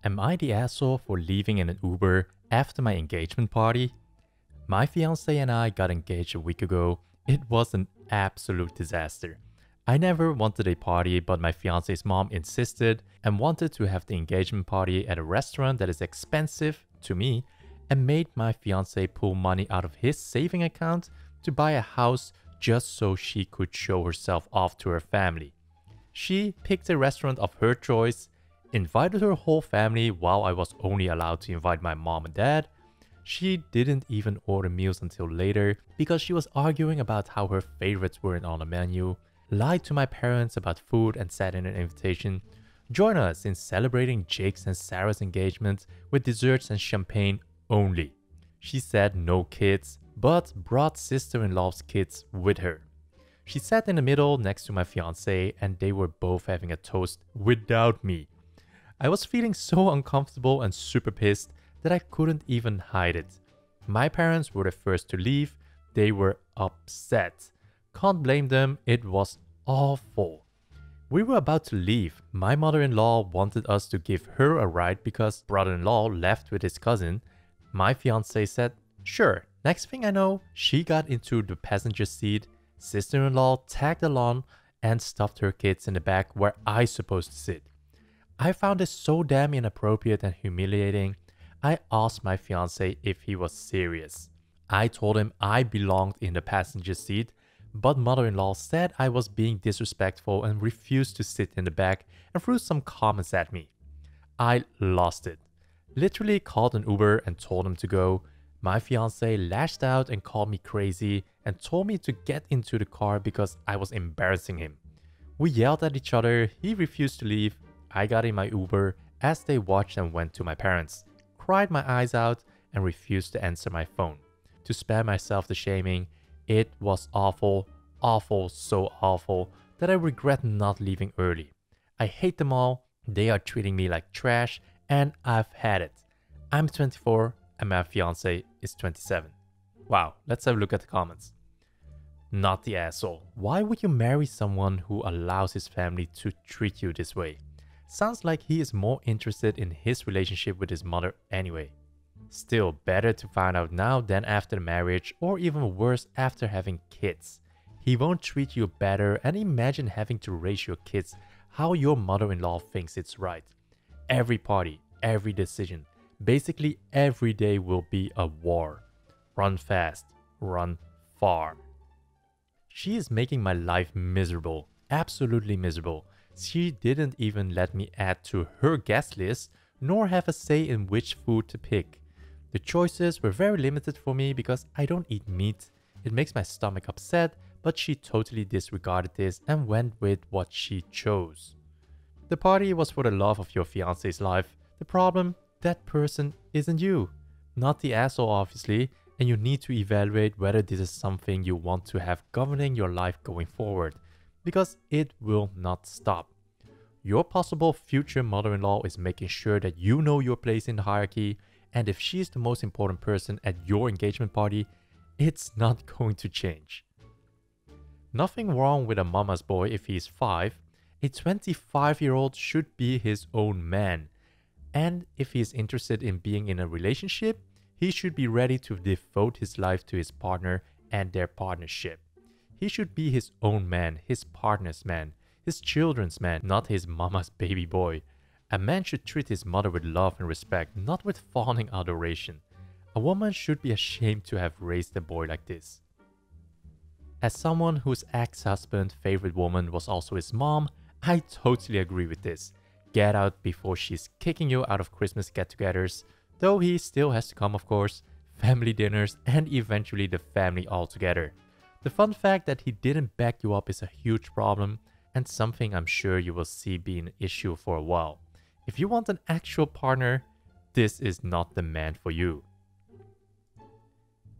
Am I the asshole for leaving in an Uber after my engagement party? My fiance and I got engaged a week ago. It was an absolute disaster. I never wanted a party, but my fiance's mom insisted and wanted to have the engagement party at a restaurant that is expensive to me and made my fiance pull money out of his saving account to buy a house just so she could show herself off to her family. She picked a restaurant of her choice, invited her whole family while I was only allowed to invite my mom and dad. She didn't even order meals until later because she was arguing about how her favorites weren't on the menu, lied to my parents about food and said in an invitation, "Join us in celebrating Jake's and Sarah's engagement with desserts and champagne only." She said no kids, but brought sister-in-law's kids with her. She sat in the middle next to my fiance and they were both having a toast without me. I was feeling so uncomfortable and super pissed that I couldn't even hide it. My parents were the first to leave. They were upset. Can't blame them, it was awful. We were about to leave. My mother-in-law wanted us to give her a ride because brother-in-law left with his cousin. My fiance said, sure. Next thing I know, she got into the passenger seat. Sister-in-law tagged along and stuffed her kids in the back where I supposed to sit. I found this so damn inappropriate and humiliating. I asked my fiance if he was serious. I told him I belonged in the passenger seat, but mother-in-law said I was being disrespectful and refused to sit in the back and threw some comments at me. I lost it. Literally called an Uber and told him to go. My fiance lashed out and called me crazy and told me to get into the car because I was embarrassing him. We yelled at each other. He refused to leave. I got in my Uber as they watched and went to my parents. Cried my eyes out and refused to answer my phone. To spare myself the shaming, it was awful, awful, so awful that I regret not leaving early. I hate them all. They are treating me like trash and I've had it. I'm 24 and my fiance is 27. Wow, let's have a look at the comments. Not the asshole. Why would you marry someone who allows his family to treat you this way? Sounds like he is more interested in his relationship with his mother anyway. Still, better to find out now than after the marriage, or even worse after having kids. He won't treat you better, and imagine having to raise your kids how your mother-in-law thinks it's right. Every party, every decision, basically every day will be a war. Run fast, run far. She is making my life miserable, absolutely miserable. She didn't even let me add to her guest list, nor have a say in which food to pick. The choices were very limited for me because I don't eat meat. It makes my stomach upset, but she totally disregarded this and went with what she chose. The party was for the love of your fiance's life. The problem, that person isn't you. Not the asshole obviously, and you need to evaluate whether this is something you want to have governing your life going forward, because it will not stop. Your possible future mother-in-law is making sure that you know your place in the hierarchy, and if she's the most important person at your engagement party, it's not going to change. Nothing wrong with a mama's boy if he's 5. A 25-year-old should be his own man. And if he is interested in being in a relationship, he should be ready to devote his life to his partner and their partnership. He should be his own man, his partner's man, his children's man, not his mama's baby boy. A man should treat his mother with love and respect, not with fawning adoration. A woman should be ashamed to have raised a boy like this. As someone whose ex-husband's favorite woman was also his mom, I totally agree with this. Get out before she's kicking you out of Christmas get-togethers, though he still has to come of course, family dinners and eventually the family altogether. The fun fact that he didn't back you up is a huge problem and something I'm sure you will see be an issue for a while. If you want an actual partner, this is not the man for you.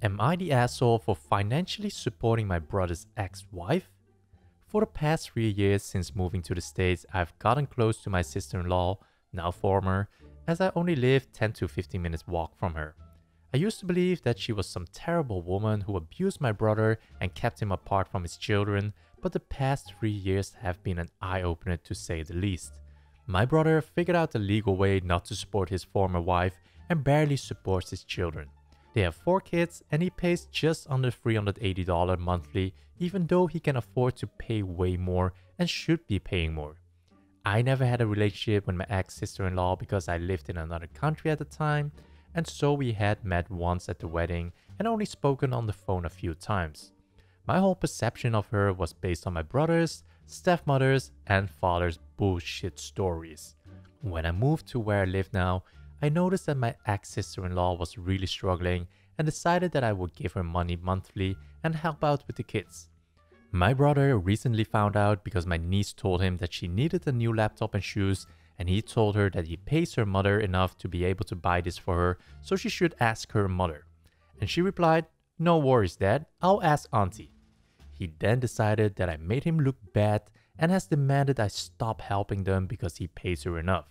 Am I the asshole for financially supporting my brother's ex-wife? For the past 3 years since moving to the States, I've gotten close to my sister-in-law, now former, as I only live 10 to 15 minutes walk from her. I used to believe that she was some terrible woman who abused my brother and kept him apart from his children, but the past 3 years have been an eye-opener to say the least. My brother figured out a legal way not to support his former wife and barely supports his children. They have 4 kids and he pays just under $380 monthly, even though he can afford to pay way more and should be paying more. I never had a relationship with my ex-sister-in-law because I lived in another country at the time, and so we had met once at the wedding and only spoken on the phone a few times. My whole perception of her was based on my brother's, stepmother's, and father's bullshit stories. When I moved to where I live now, I noticed that my ex-sister-in-law was really struggling and decided that I would give her money monthly and help out with the kids. My brother recently found out because my niece told him that she needed a new laptop and shoes, and he told her that he pays her mother enough to be able to buy this for her, so she should ask her mother. And she replied, "No worries, Dad, I'll ask Auntie." He then decided that I made him look bad and has demanded I stop helping them because he pays her enough.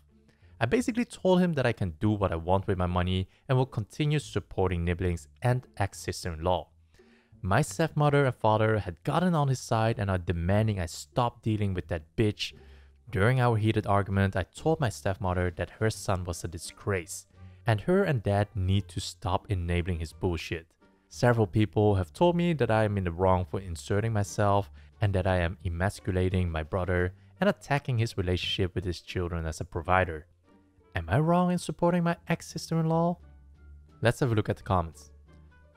I basically told him that I can do what I want with my money and will continue supporting Nibblings and ex-sister-in-law. My stepmother and father had gotten on his side and are demanding I stop dealing with that bitch. During our heated argument, I told my stepmother that her son was a disgrace, and her and dad need to stop enabling his bullshit. Several people have told me that I am in the wrong for inserting myself and that I am emasculating my brother and attacking his relationship with his children as a provider. Am I wrong in supporting my ex-sister-in-law? Let's have a look at the comments.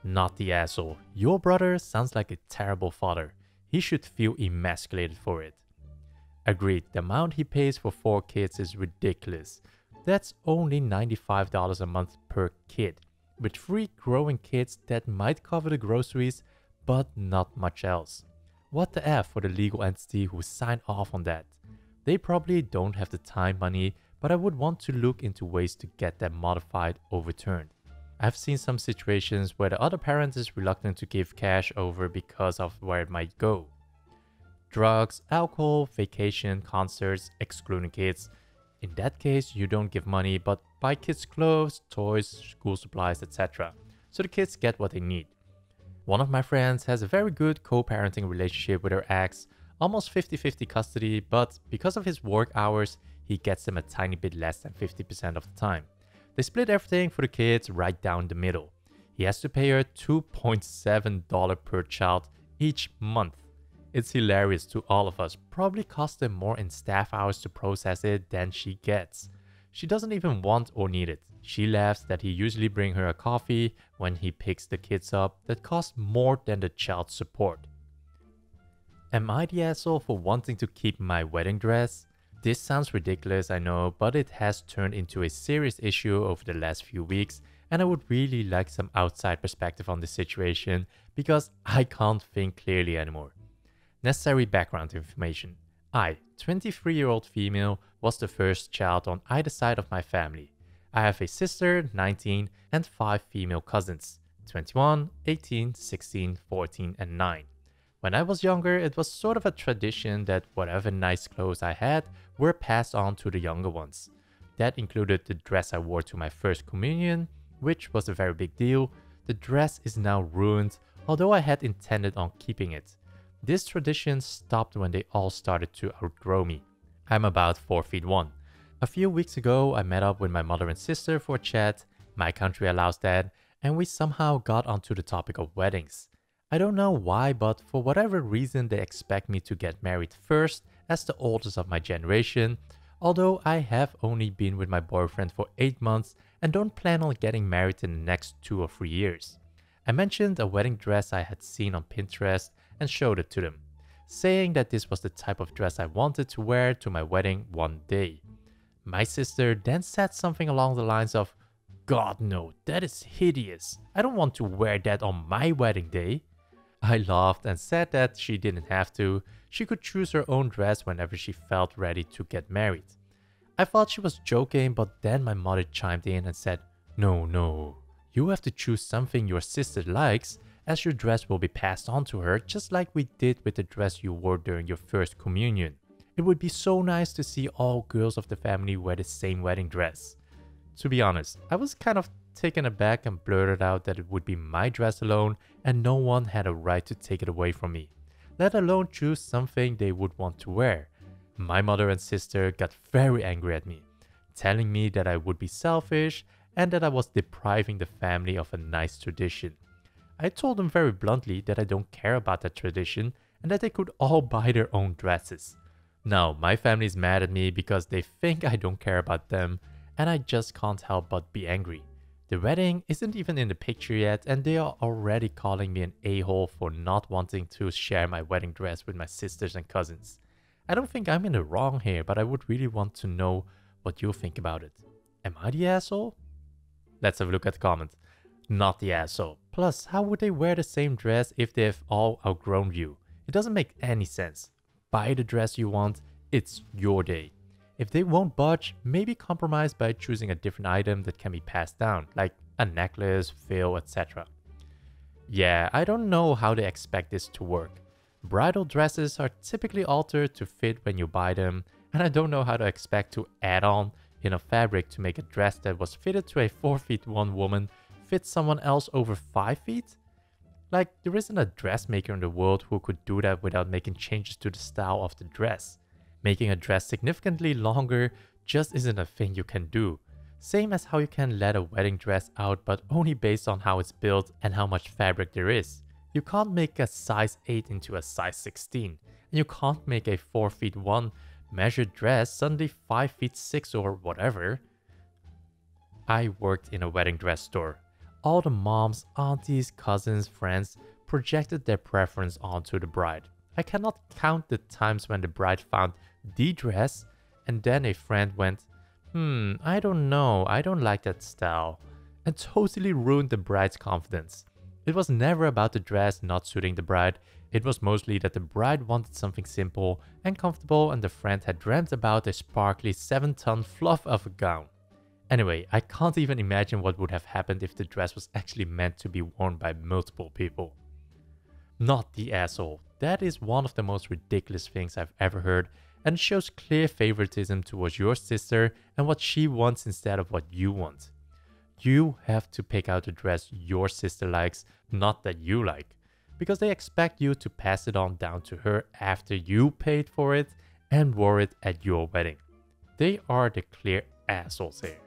Not the asshole. Your brother sounds like a terrible father. He should feel emasculated for it. Agreed, the amount he pays for 4 kids is ridiculous. That's only $95 a month per kid. With 3 growing kids, that might cover the groceries, but not much else. What the F for the legal entity who signed off on that? They probably don't have the time, money, but I would want to look into ways to get that modified, overturned. I've seen some situations where the other parent is reluctant to give cash over because of where it might go. Drugs, alcohol, vacation, concerts, excluding kids. In that case, you don't give money but buy kids clothes, toys, school supplies, etc. So the kids get what they need. One of my friends has a very good co-parenting relationship with her ex, almost 50-50 custody, but because of his work hours, he gets them a tiny bit less than 50% of the time. They split everything for the kids right down the middle. He has to pay her $2.7 per child each month. It's hilarious to all of us, probably costs them more in staff hours to process it than she gets. She doesn't even want or need it. She laughs that he usually brings her a coffee when he picks the kids up that costs more than the child support. Am I the asshole for wanting to keep my wedding dress? This sounds ridiculous, I know, but it has turned into a serious issue over the last few weeks, and I would really like some outside perspective on this situation because I can't think clearly anymore. Necessary background information. I, 23-year-old female, was the first child on either side of my family. I have a sister, 19, and 5 female cousins, 21, 18, 16, 14, and 9. When I was younger, it was sort of a tradition that whatever nice clothes I had were passed on to the younger ones. That included the dress I wore to my first communion, which was a very big deal. The dress is now ruined, although I had intended on keeping it. This tradition stopped when they all started to outgrow me. I'm about 4 feet 1. A few weeks ago, I met up with my mother and sister for a chat. My country allows that, and we somehow got onto the topic of weddings. I don't know why, but for whatever reason they expect me to get married first as the oldest of my generation, although I have only been with my boyfriend for 8 months and don't plan on getting married in the next 2 or 3 years. I mentioned a wedding dress I had seen on Pinterest and showed it to them, saying that this was the type of dress I wanted to wear to my wedding one day. My sister then said something along the lines of, "God no, that is hideous. I don't want to wear that on my wedding day." I laughed and said that she didn't have to. She could choose her own dress whenever she felt ready to get married. I thought she was joking, but then my mother chimed in and said, No, you have to choose something your sister likes, as your dress will be passed on to her just like we did with the dress you wore during your first communion. It would be so nice to see all girls of the family wear the same wedding dress." To be honest, I was kind of taken aback and blurted out that it would be my dress alone and no one had a right to take it away from me, let alone choose something they would want to wear. My mother and sister got very angry at me, telling me that I would be selfish and that I was depriving the family of a nice tradition. I told them very bluntly that I don't care about that tradition and that they could all buy their own dresses. Now, my family is mad at me because they think I don't care about them, and I just can't help but be angry. The wedding isn't even in the picture yet, and they are already calling me an a-hole for not wanting to share my wedding dress with my sisters and cousins. I don't think I'm in the wrong here, but I would really want to know what you think about it. Am I the asshole? Let's have a look at the comment. Not the asshole. Plus, how would they wear the same dress if they've all outgrown you? It doesn't make any sense. Buy the dress you want, it's your day. If they won't budge, maybe compromise by choosing a different item that can be passed down, like a necklace, veil, etc. Yeah, I don't know how they expect this to work. Bridal dresses are typically altered to fit when you buy them, and I don't know how to expect to add on in a fabric to make a dress that was fitted to a 4'1" woman fit someone else over 5 feet? Like, there isn't a dressmaker in the world who could do that without making changes to the style of the dress. Making a dress significantly longer just isn't a thing you can do. Same as how you can let a wedding dress out, but only based on how it's built and how much fabric there is. You can't make a size 8 into a size 16, and you can't make a 4'1" measured dress suddenly 5'6" or whatever. I worked in a wedding dress store. All the moms, aunties, cousins, friends projected their preference onto the bride. I cannot count the times when the bride found the dress and then a friend went, I don't know, I don't like that style, and totally ruined the bride's confidence. It was never about the dress not suiting the bride. It was mostly that the bride wanted something simple and comfortable, and the friend had dreamt about a sparkly 7-ton fluff of a gown. Anyway, I can't even imagine what would have happened if the dress was actually meant to be worn by multiple people. Not the asshole. That is one of the most ridiculous things I've ever heard, and shows clear favoritism towards your sister and what she wants instead of what you want. You have to pick out a dress your sister likes, not that you like, because they expect you to pass it on down to her after you paid for it and wore it at your wedding. They are the clear assholes here.